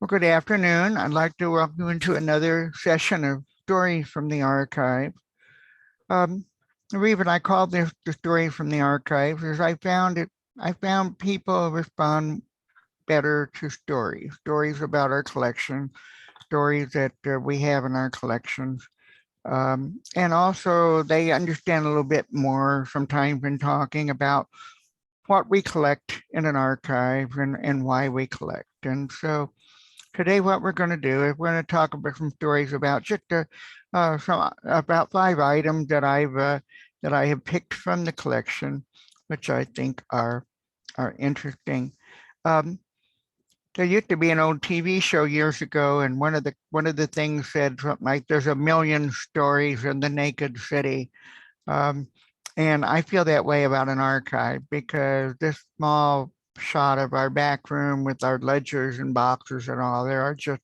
Well, good afternoon. I'd like to welcome you into another session of Stories from the Archive. The reason I called this the Story from the Archive is I found people respond better to stories about our collection, stories that we have in our collections. And also they understand a little bit more sometimes when talking about what we collect in an archive and why we collect. And so today, what we're going to do is we're going to talk about some stories about just about 5 items that I have picked from the collection, which I think are interesting. Um, there used to be an old TV show years ago, and one of the things said something like, "There's a million stories in the naked city." Um, and I feel that way about an archive because this small shot of our back room with our ledgers and boxes and all, there are just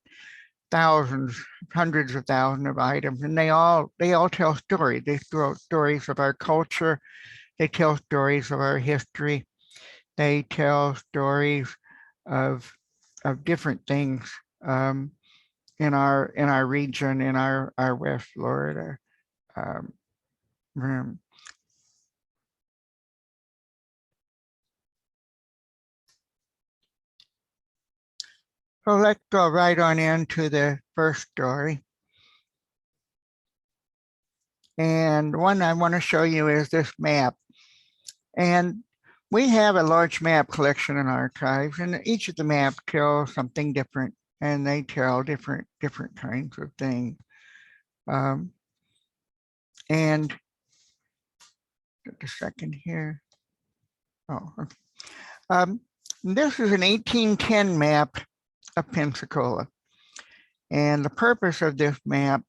thousands, hundreds of thousands of items, and they all tell stories. They tell stories of our culture. They tell stories of our history. They tell stories of different things in our region, in our West Florida room. So let's go right on into the first story. And one I want to show you is this map. And we have a large map collection in archives, and each of the maps tells something different, and they tell different kinds of things. And just a second here. Oh, okay. This is an 1810 map of Pensacola. And the purpose of this map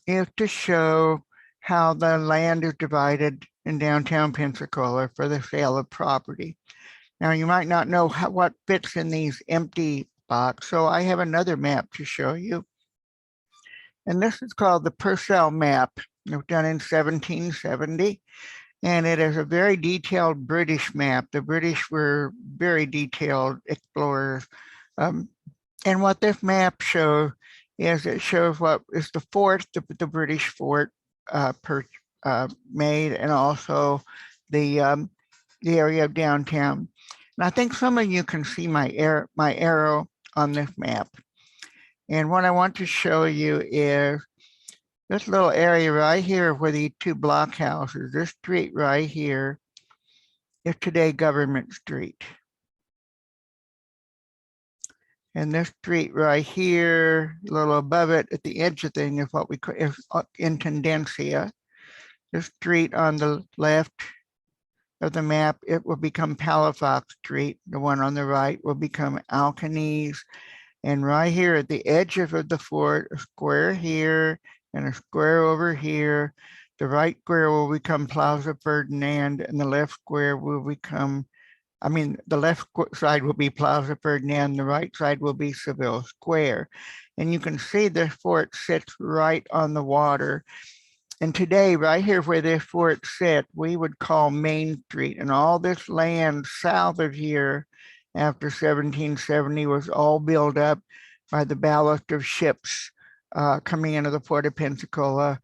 is to show how the land is divided in downtown Pensacola for the sale of property. Now, you might not know what fits in these empty spots, so I have another map to show you. And this is called the Purcell map. It was done in 1770, and it is a very detailed British map. The British were very detailed explorers. And what this map shows is it shows what is the fort, the British fort made, and also the area of downtown. And I think some of you can see my arrow on this map. And what I want to show you is this little area right here where the 2 block houses, this street right here is today Government Street. And this street right here, a little above it at the edge of thing is what we call Intendencia. The street on the left of the map, it will become Palafox Street. The one on the right will become Alcanese. And right here at the edge of the fort, a square here and a square over here. The right square will become Plaza Ferdinand, and the left square will become, the left side will be Plaza Ferdinand, the right side will be Seville Square. And you can see the fort sits right on the water. And today, right here where this fort sits, we would call Main Street. And all this land south of here after 1770 was all built up by the ballast of ships coming into the port of Pensacola,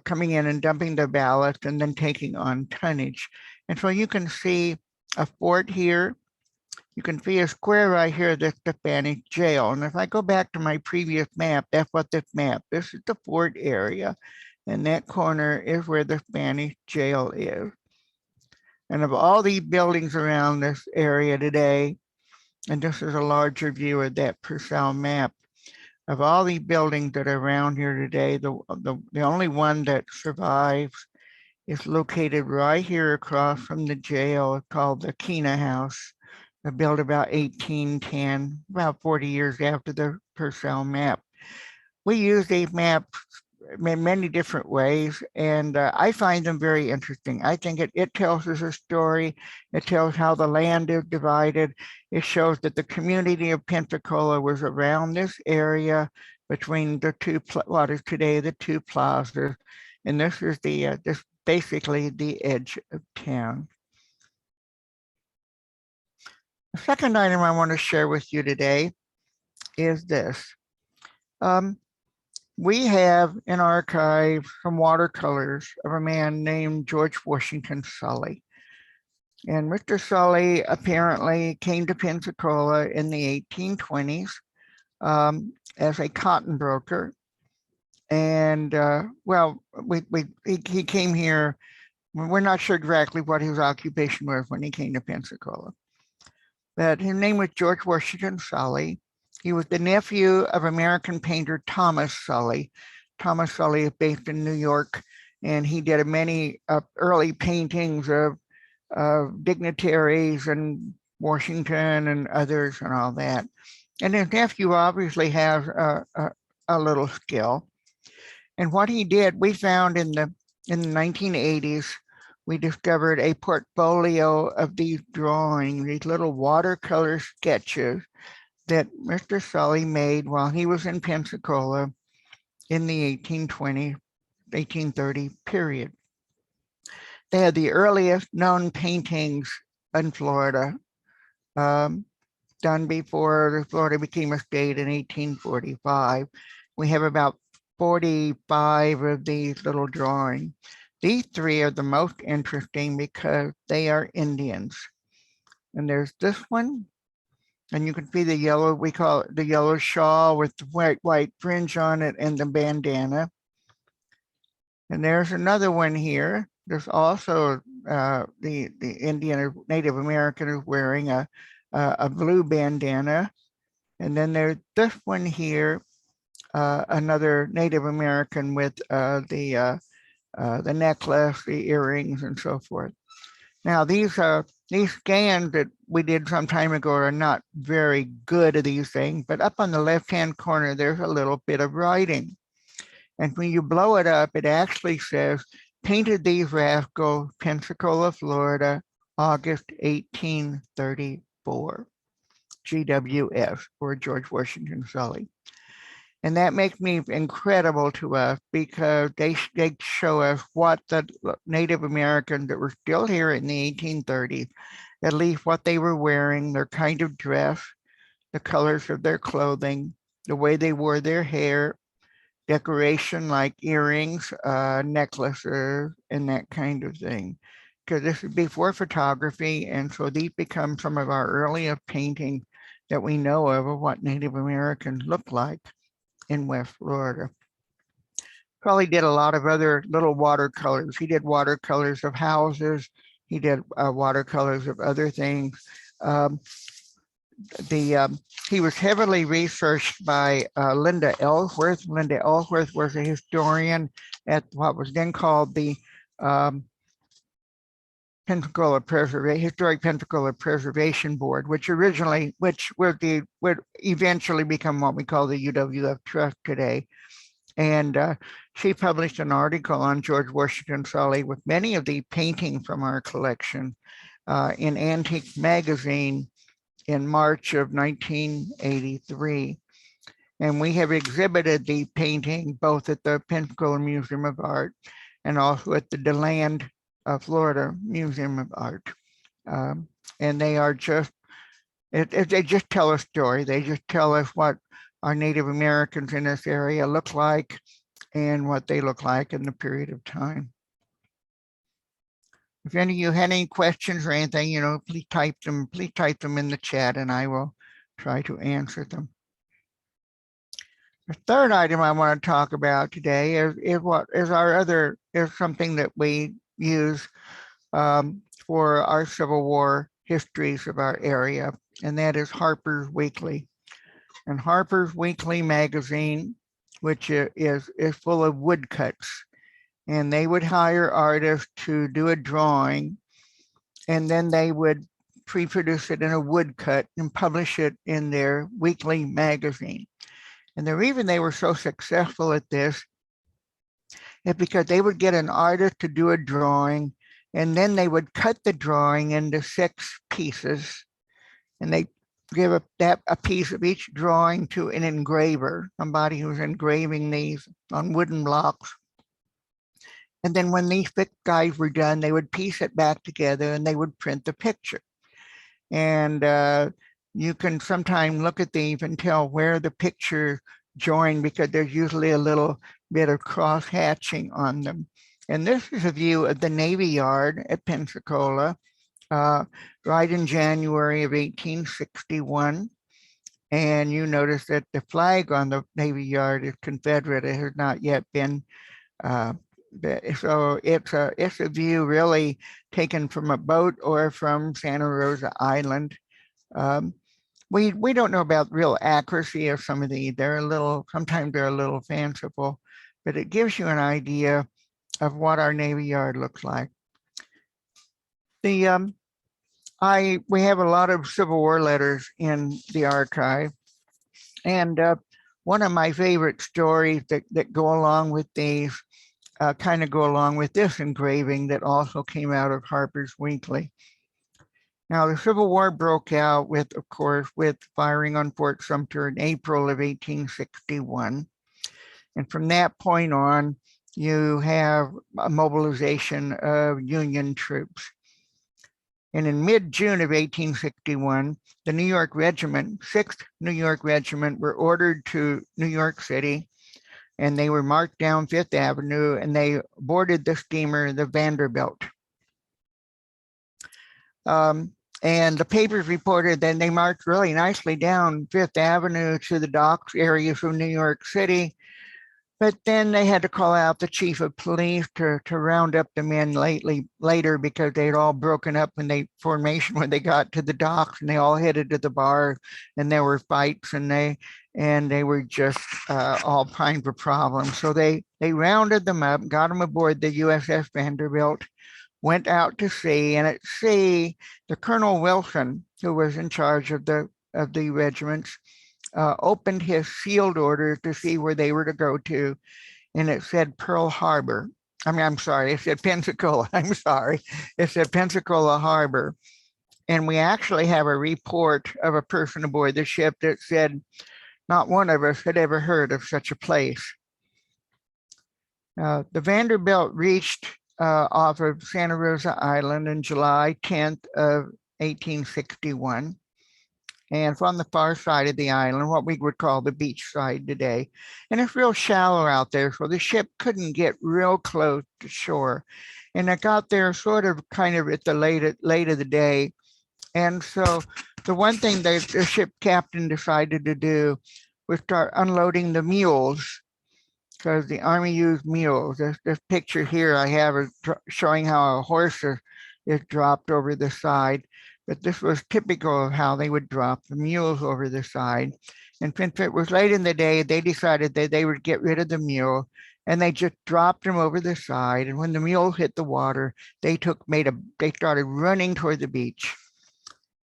coming in and dumping the ballast and then taking on tonnage. And so you can see a fort here. You can see a square right here, that's the Spanish jail. And if I go back to my previous map, that's what this map, this is the fort area. And that corner is where the Spanish jail is. And of all these buildings around this area today, and this is a larger view of that Purcell map, of all these buildings that are around here today, the only one that survives is located right here across from the jail, called the Kena House, built about 1810, about 40 years after the Purcell map. We use these maps in many different ways, and I find them very interesting. I think it tells us a story. It tells how the land is divided. It shows that the community of Pensacola was around this area between the what is today the 2 plazas, and this is this basically the edge of town. The second item I want to share with you today is this. We have in archive some watercolors of a man named George Washington Sully. And Mr. Sully apparently came to Pensacola in the 1820s as a cotton broker. And well, he came here. We're not sure exactly what his occupation was when he came to Pensacola. But his name was George Washington Sully. He was the nephew of American painter Thomas Sully. Thomas Sully is based in New York, and he did many early paintings of dignitaries and Washington and others and all that. And his nephew obviously has a little skill. And what he did, we found in the 1980s, we discovered a portfolio of these drawings, these little watercolor sketches that Mr. Sully made while he was in Pensacola in the 1820, 1830 period. They had the earliest known paintings in Florida, done before Florida became a state in 1845. We have about 45 of these little drawings. These three are the most interesting because they are Indians. And there's this one, and you can see the yellow, we call it the yellow shawl with the white fringe on it and the bandana. And there's another one here. There's also the Indian or Native American is wearing a blue bandana. And then there's this one here, another Native American with the necklace, the earrings, and so forth. Now, these scans that we did some time ago are not very good at these things, but up on the left-hand corner, there's a little bit of writing. And when you blow it up, it actually says, painted these rascals, Pensacola, Florida, August 1834, GWS, or George Washington Sully. And that makes me incredible to us because they show us what the Native Americans that were still here in the 1830s, at least what they were wearing, their kind of dress, the colors of their clothing, the way they wore their hair, decoration like earrings, necklaces, and that kind of thing. Because this is before photography, and so these become some of our earliest paintings that we know of what Native Americans look like in West Florida. Probably did a lot of other little watercolors. He did watercolors of houses. He did watercolors of other things. He was heavily researched by Linda Ellsworth. Linda Ellsworth was a historian at what was then called the Historic Pensacola Preservation Board, which would eventually become what we call the UWF Trust today. And she published an article on George Washington Sully with many of the paintings from our collection in Antique Magazine in March of 1983. And we have exhibited the painting both at the Pensacola Museum of Art and also at the DeLand Florida Museum of Art. And they are just, they just tell a story. They just tell us what our Native Americans in this area look like and what they look like in the period of time. If any of you had any questions or anything, please type them in the chat and I will try to answer them. The third item I want to talk about today is something that we use for our Civil War histories of our area, and that is Harpers Weekly. And Harpers Weekly magazine, which is full of woodcuts, and they would hire artists to do a drawing, and then they would pre-produce it in a woodcut and publish it in their weekly magazine. And the reason they were so successful at this is because they would get an artist to do a drawing, and then they would cut the drawing into 6 pieces, and they give a piece of each drawing to an engraver, somebody who's engraving these on wooden blocks. And then when these 6 guys were done, they would piece it back together and they would print the picture. And you can sometimes look at these and tell where the pictures join because there's usually a little bit of cross hatching on them. And this is a view of the Navy Yard at Pensacola, right in January of 1861. And you notice that the flag on the Navy Yard is Confederate. It has not yet been so it's a view really taken from a boat or from Santa Rosa Island. We don't know about real accuracy of some of these. Sometimes they're a little fanciful, but it gives you an idea of what our Navy Yard looks like. We have a lot of Civil War letters in the archive, and one of my favorite stories that go along with these kind of go along with this engraving that also came out of Harpers Weekly. Now, the Civil War broke out with firing on Fort Sumter in April of 1861. And from that point on, you have a mobilization of Union troops. And in mid-June of 1861, the New York Regiment, 6th New York Regiment, were ordered to New York City, and they were marched down Fifth Avenue, and they boarded the steamer, the Vanderbilt. And the papers reported that they marched really nicely down Fifth Avenue to the docks areas of New York City. But then they had to call out the chief of police to round up the men later because they had all broken up when they got to the docks, and they all headed to the bar, and there were fights, and they were just all kinds of problems. So they rounded them up, got them aboard the USS Vanderbilt, went out to sea, and at sea, the Colonel Wilson, who was in charge of the regiments, opened his sealed orders to see where they were to go to, and it said Pearl Harbor. I'm sorry, it said Pensacola. I'm sorry, it said Pensacola Harbor. And we actually have a report of a person aboard the ship that said not one of us had ever heard of such a place. The Vanderbilt reached off of Santa Rosa Island on July 10th of 1861. And from the far side of the island, what we would call the beach side today. And it's real shallow out there, so the ship couldn't get real close to shore. And it got there kind of at the late of the day. And so the one thing that the ship captain decided to do was start unloading the mules, because the Army used mules. This picture here I have is showing how a horse is dropped over the side. But this was typical of how they would drop the mules over the side. And since it was late in the day, they decided that they would get rid of the mule, and they just dropped them over the side. And when the mule hit the water, they started running toward the beach.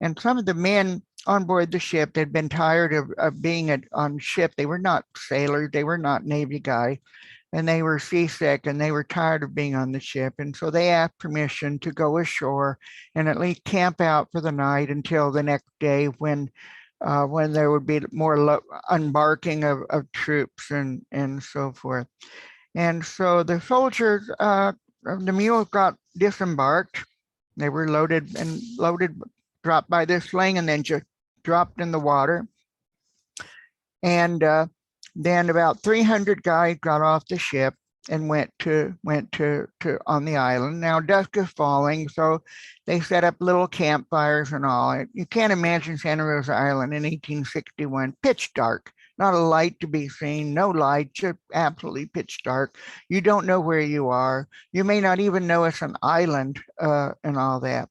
And some of the men on board the ship had been tired of being on ship. They were not sailors, they were not Navy guys, and they were seasick, and they were tired of being on the ship. And so they asked permission to go ashore and at least camp out for the night until the next day when there would be more unbarking of troops and so forth. And so the soldiers, the mules got disembarked. They were loaded, dropped by this sling, and then just dropped in the water. And then about 300 guys got off the ship and went to on the island. Now dusk is falling, so they set up little campfires and all. You can't imagine Santa Rosa Island in 1861, pitch dark, not a light to be seen, no light, just absolutely pitch dark. You don't know where you are. You may not even know it's an island and all that.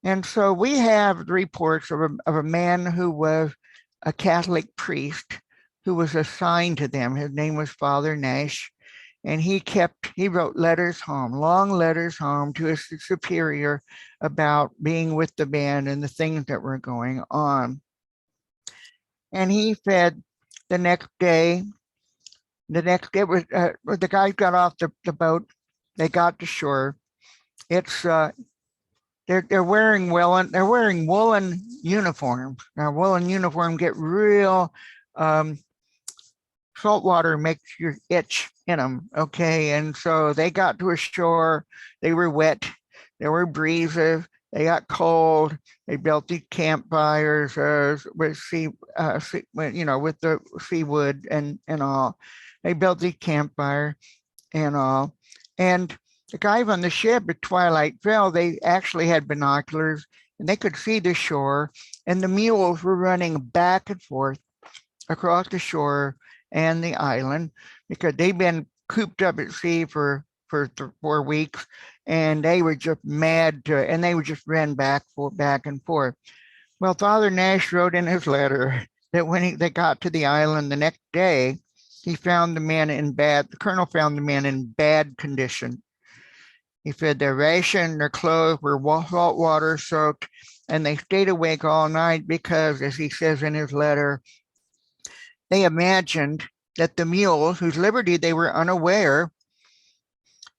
And so we have reports of a man who was a Catholic priest who was assigned to them. His name was Father Nash, and he wrote letters home, long letters home to his superior about being with the band and the things that were going on. And he said the next day was the guys got off the boat, they got to shore. It's they're wearing woolen uniforms. Now woolen uniforms get real salt water makes you itch in them, okay? And so they got to ashore, they were wet, there were breezes, They got cold. They built these campfires with with the seawood and all. They built these campfire and all. And the guys on the ship at twilight fell. They actually had binoculars and they could see the shore. And the mules were running back and forth across the shore and the island because they've been cooped up at sea for 4 weeks, and they were just mad and they would just ran back and forth. Well, Father Nash wrote in his letter that when they got to the island the next day, he found the colonel found the men in bad condition. He said their ration, their clothes were salt water soaked, and they stayed awake all night because, as he says in his letter, they imagined that the mules, whose liberty they were unaware,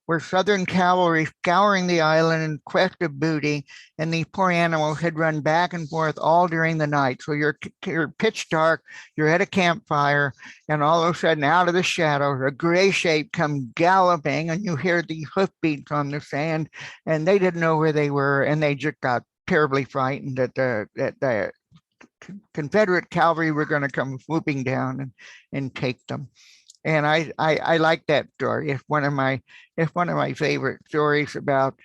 were Southern cavalry scouring the island in quest of booty, and these poor animals had run back and forth all during the night. So you're pitch dark, you're at a campfire, and all of a sudden, out of the shadows, a gray shape comes galloping, and you hear the hoofbeats on the sand, and they didn't know where they were, and they just got terribly frightened that the Confederate cavalry were going to come swooping down and take them. And I like that story. It's one of my favorite stories about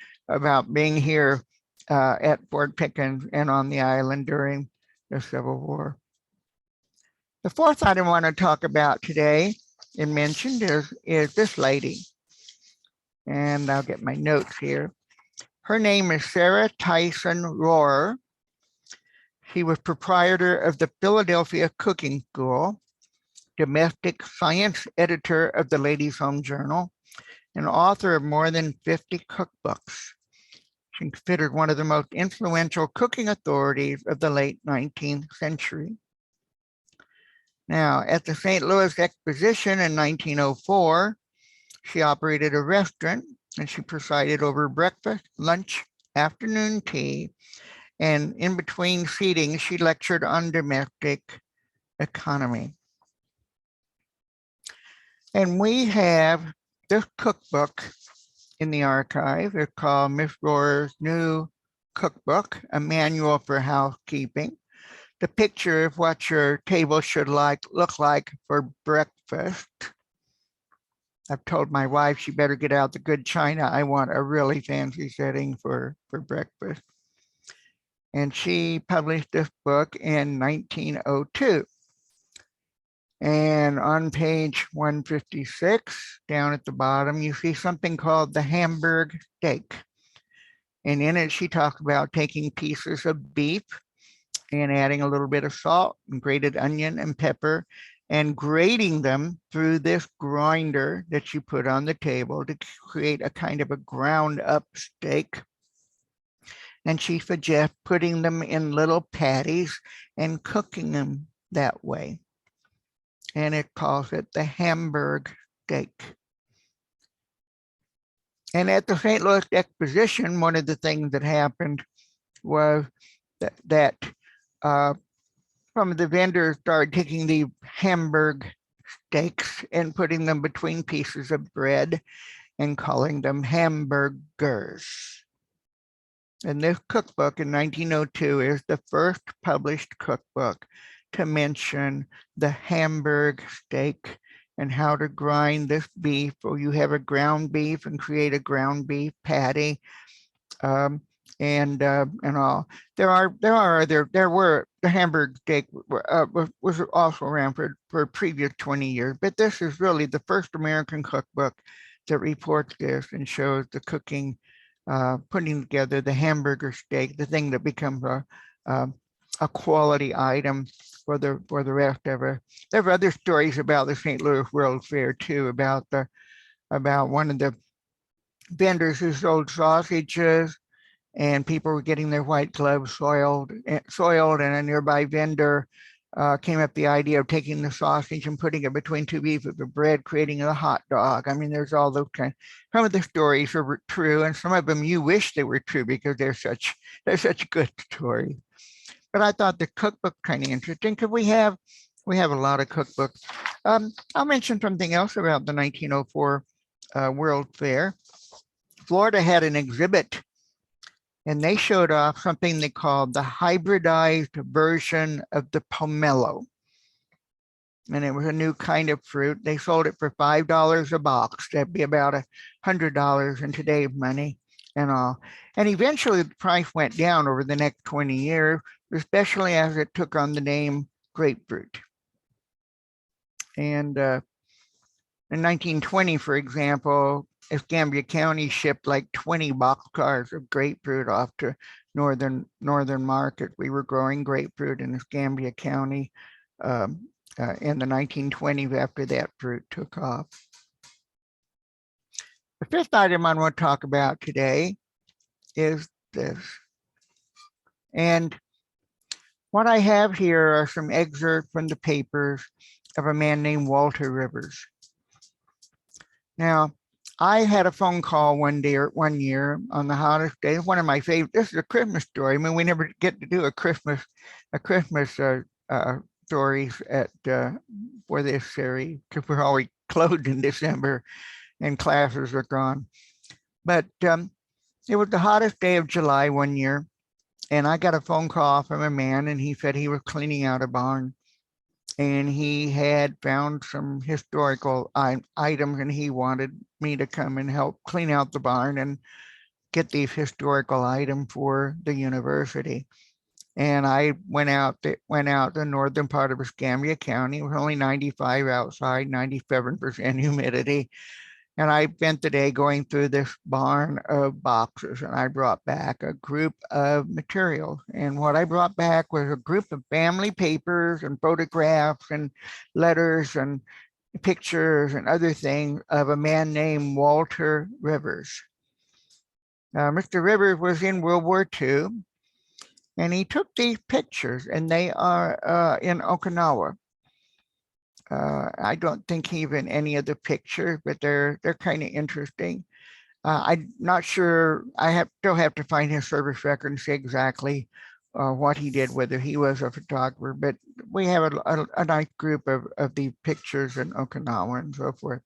being here at Fort Pickens and on the island during the Civil War. The fourth item I want to talk about today and mentioned is this lady. And I'll get my notes here. Her name is Sarah Tyson Rohrer. She was proprietor of the Philadelphia Cooking School, domestic science editor of the Ladies' Home Journal, and author of more than 50 cookbooks. She's considered one of the most influential cooking authorities of the late 19th century. Now, at the St. Louis Exposition in 1904, she operated a restaurant and she presided over breakfast, lunch, afternoon tea, and in between seating, she lectured on domestic economy. And we have this cookbook in the archive. It's called Miss Rohrer's New Cookbook, a manual for housekeeping. The picture of what your table should look like for breakfast. I've told my wife she better get out the good china. I want a really fancy setting for breakfast. And she published this book in 1902. And on page 156, down at the bottom, you see something called the Hamburg steak. And in it, she talks about taking pieces of beef and adding a little bit of salt and grated onion and pepper and grating them through this grinder that you put on the table to create a kind of a ground up steak. And she suggests putting them in little patties and cooking them that way. And it calls it the Hamburg steak. And at the St. Louis Exposition, one of the things that happened was that some of the vendors started taking the Hamburg steaks and putting them between pieces of bread and calling them hamburgers. And this cookbook in 1902 is the first published cookbook to mention the Hamburg steak and how to grind this beef, or you have a ground beef and create a ground beef patty, and all. There were the Hamburg steak was also around for a previous 20 years, but this is really the first American cookbook that reports this and shows the cooking, putting together the hamburger steak, the thing that becomes a quality item for the rest of it. There are other stories about the St. Louis World Fair too, about one of the vendors who sold sausages, and people were getting their white gloves soiled, and a nearby vendor came up with the idea of taking the sausage and putting it between two pieces of bread, creating a hot dog. I mean, there's all those kinds. Some of the stories are true, and some of them you wish they were true because they're such good stories. But I thought the cookbook kind of interesting because we have a lot of cookbooks. I'll mention something else about the 1904 World Fair. Florida had an exhibit and they showed off something they called the hybridized version of the pomelo. And it was a new kind of fruit. They sold it for $5 a box. That'd be about $100 in today's money and all. And eventually the price went down over the next 20 years, especially as it took on the name grapefruit. And in 1920, for example, Escambia County shipped like 20 boxcars of grapefruit off to northern market. We were growing grapefruit in Escambia County in the 1920s after that fruit took off. The fifth item I want to talk about today is this. And what I have here are some excerpts from the papers of a man named Walter Rivers. Now, I had a phone call one year on the hottest day. One of my favorite. This is a Christmas story. I mean, we never get to do a Christmas stories at for this series because we're always closed in December and classes are gone. But it was the hottest day of July one year, and I got a phone call from a man, and he said he was cleaning out a barn. And he had found some historical items, and he wanted me to come and help clean out the barn and get these historical items for the university. And I went out the northern part of Escambia County. It was only 95 outside, 97% humidity. And I spent the day going through this barn of boxes, and I brought back a group of materials. And what I brought back was a group of family papers and photographs and letters and pictures and other things of a man named Walter Rivers. Mr. Rivers was in World War II, and he took these pictures, and they are in Okinawa. I don't think even any of the pictures, but they're kind of interesting. I'm not sure. I still have to find his service record and see exactly what he did, whether he was a photographer. But we have a nice group of the pictures in Okinawa and so forth.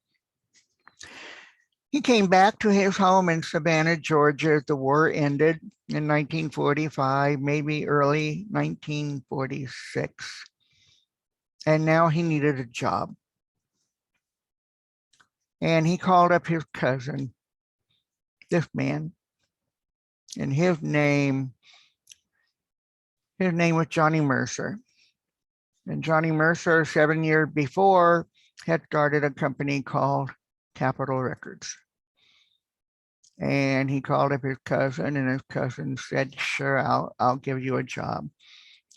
He came back to his home in Savannah, Georgia as the war ended in 1945, maybe early 1946. And now he needed a job. And he called up his cousin, this man, and his name was Johnny Mercer. And Johnny Mercer, 7 years before, had started a company called Capitol Records. And he called up his cousin, and his cousin said, "Sure, I'll give you a job."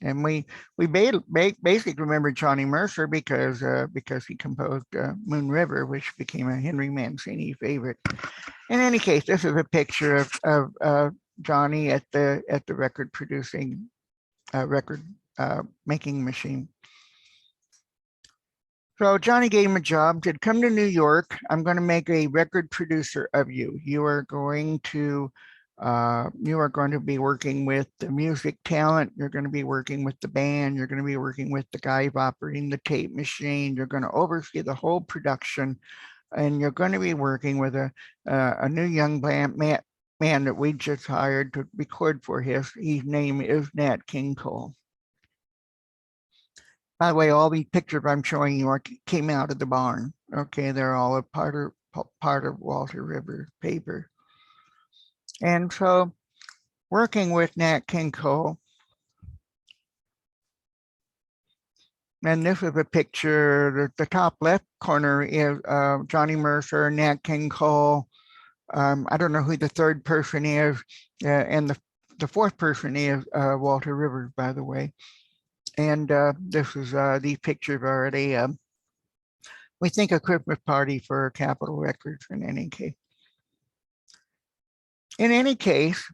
And we basically remember Johnny Mercer because he composed Moon River, which became a Henry Mancini favorite. In any case, this is a picture of Johnny at the record producing making machine. So Johnny gave him a job, said, "Come to New York. I'm going to make a record producer of you. You are going to be working with the music talent. You're going to be working with the band. You're going to be working with the guy operating the tape machine. You're going to oversee the whole production, and you're going to be working with a new young man that we just hired to record for his name is Nat King Cole." By the way, all these pictures I'm showing you came out of the barn. Okay, they're all a part of Walter Rivers' paper. And so, working with Nat King Cole, and this is a picture. The top left corner is Johnny Mercer, Nat King Cole. I don't know who the third person is, and the fourth person is Walter Rivers, by the way. And this is these pictures already. We think a Christmas party for Capitol Records in any case. In any case,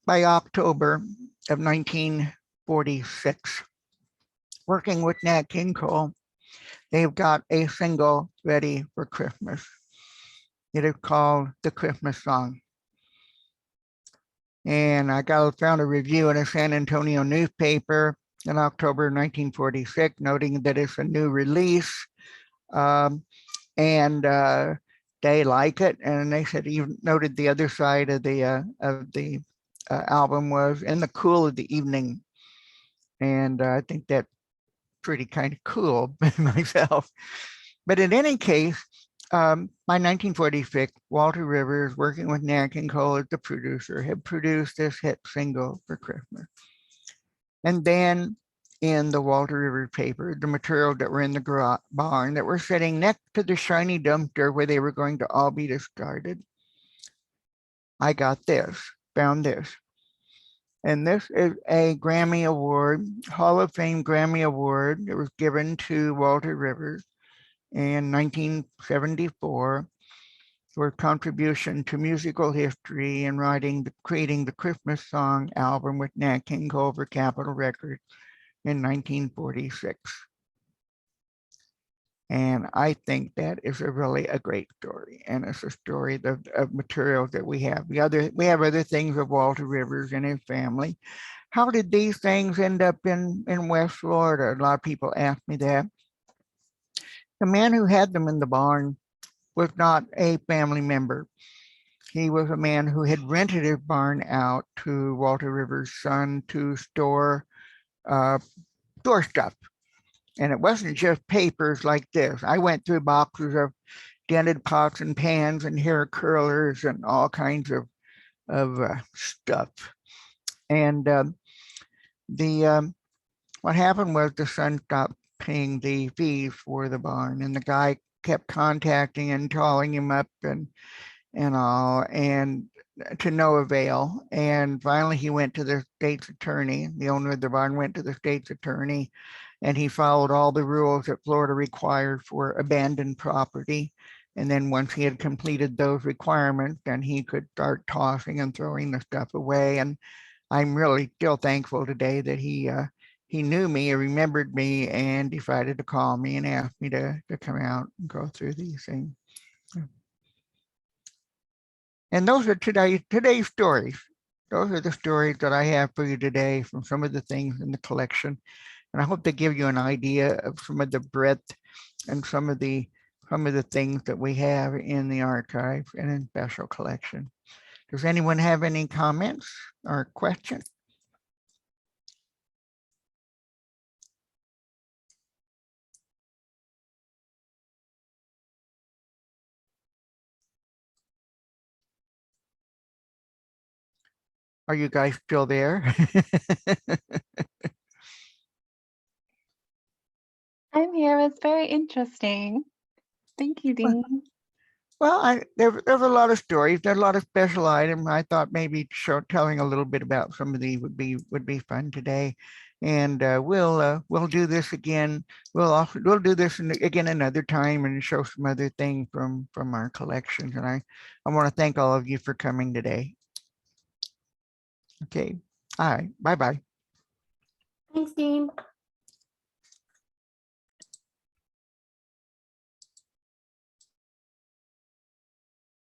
by October of 1946, working with Nat King Cole, they've got a single ready for Christmas. It is called The Christmas Song. And I found a review in a San Antonio newspaper in October 1946, noting that it's a new release, and they like it. And they said, even noted the other side of the album was In the Cool of the Evening. And I think that's pretty kind of cool myself. But in any case, by 1946, Walter Rivers, working with Nat King Cole as the producer, had produced this hit single for Christmas. And then in the Walter Rivers paper, the materials that were in the barn that were sitting next to the shiny dumpster where they were going to all be discarded, I got this, found this. And this is a Grammy Award, Hall of Fame Grammy Award that was given to Walter Rivers in 1974 for contribution to musical history and creating the Christmas song album with Nat King Cole for Capitol Records in 1946. And I think that is really a great story. And it's a story of materials that we have. We have other things of Walter Rivers and his family. How did these things end up in West Florida? A lot of people ask me that. The man who had them in the barn was not a family member. He was a man who had rented his barn out to Walter Rivers' son to store stuff. And it wasn't just papers like this. I went through boxes of dented pots and pans and hair curlers and all kinds of stuff. And what happened was the son stopped paying the fees for the barn, and the guy kept contacting and calling him up and all, and to no avail. And finally, he went to the state's attorney. The owner of the barn went to the state's attorney, and he followed all the rules that Florida required for abandoned property. And then once he had completed those requirements, then he could start tossing and throwing the stuff away. And I'm really still thankful today that he knew me, he remembered me, and decided to call me and ask me to come out and go through these things. And those are today's stories. Those are the stories that I have for you today from some of the things in the collection. And I hope to give you an idea of some of the breadth and some of the things that we have in the archive and in special collection. Does anyone have any comments or questions? Are you guys still there? I'm here. It's very interesting. Thank you, Dean. Well, there's a lot of stories. There's a lot of special items. I thought maybe telling a little bit about some of these would be fun today, and we'll do this again. We'll do this again another time and show some other things from our collections. And I want to thank all of you for coming today. Okay. All right. Bye-bye. Thanks, Dean.